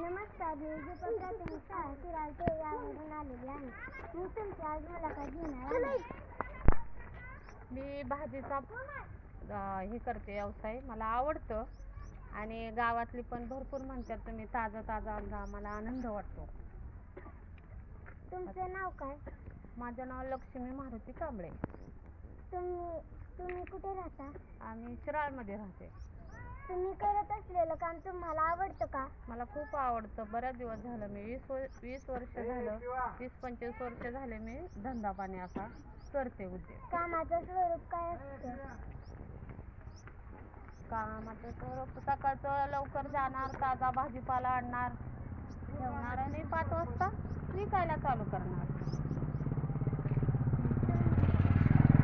नमस्कार, मी दीपक प्राथमिक शाळा शिराळते यावरून आलेली आहे. मी तुमची आज मुलाखत घेणार आहे. मी भाजीचा हे करते व्यवसाय, मला आवडतं आणि गावातली पण भरपूर म्हणतात तुम्ही ताजा ताजा आणता, मला आनंद वाटतो. तुमचं नाव काय? माझं नाव लक्ष्मी मारुती कांबळे. तुम्ही कुठे राहता? आम्ही शिराळमध्ये राहते. तुम्ही करत असलेलं काम तुम्हाला आवडतं का? मला खूप आवडतं. बऱ्याच दिवस झालं, मी 20 वर्ष झालं, 20-25 वर्ष झाले मी धंदा पाणी असा करते उद्योग. कामाचं स्वरूप काय असतं? कामाचं स्वरूप सकाळचं लवकर जाणार, ताजा भाजीपाला आणणार, ठेवणार आणि 5 वाजता विकायला चालू करणार.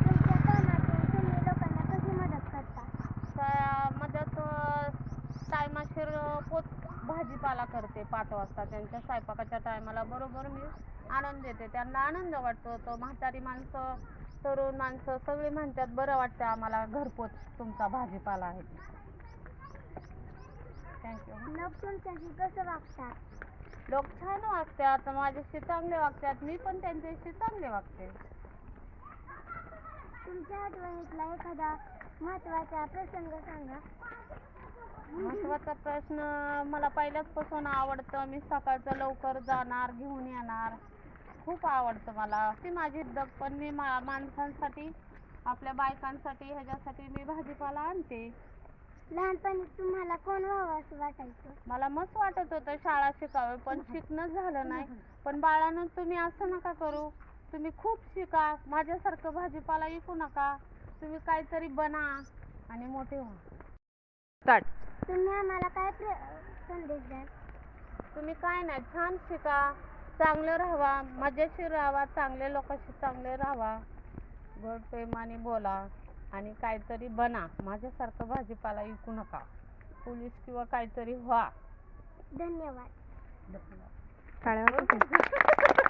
तुमच्या कामातून तुम्ही लोकांना कशी मदत करता? मदत टायमाशीर भाजीपाला करते. 5 वाजता त्यांच्या स्वयंपाकाच्या टायमाला बरोबर मी आणून देते. त्यांना आनंद वाटतो. तो म्हातारी माणसं, तरुण माणसं सगळी म्हणतात बरं वाटतं आम्हाला घरपोच तुमचा भाजीपाला आहे. थँक्यू. लोक तुमच्याशी कसं वागतात? लोक छान वागतात, माझ्याशी चांगले वागतात, मी पण त्यांच्याशी चांगले वागते. तुमच्या आठवणीतला एखादा महत्त्वाचा प्रसंग सांगा. महत्त्वाचा प्रश्न, मला पहिल्याचपासून आवडतं. मी सकाळचं लवकर जाणार, घेऊन येणार, खूप आवडतं मला. ती माझी दग पण मी माणसांसाठी, आपल्या बायकांसाठी, ह्याच्यासाठी मी भाजीपाला आणते. लहानपणी तुम्हाला कोण व्हावं असं वाटायचं? मला मस्त वाटत होतं शाळा शिकावी, पण शिकणं झालं नाही. पण बाळानं तुम्ही असं नका करू, तुम्ही खूप शिका, माझ्यासारखं भाजीपाला विकू नका, तुम्ही काहीतरी बना आणि मोठे व्हा. तुम्ही आम्हाला काय संदेश द्याल? तुम्ही काय नाही, छान शिका, चांगलं राहावा, मजेशीर राहावा, चांगले लोकांशी चांगले राहावा, गोड प्रेमाने बोला आणि काहीतरी बना, माझ्यासारखं भाजीपाला विकू नका, पोलीस किंवा काहीतरी व्हा. धन्यवाद. धन्यवाद.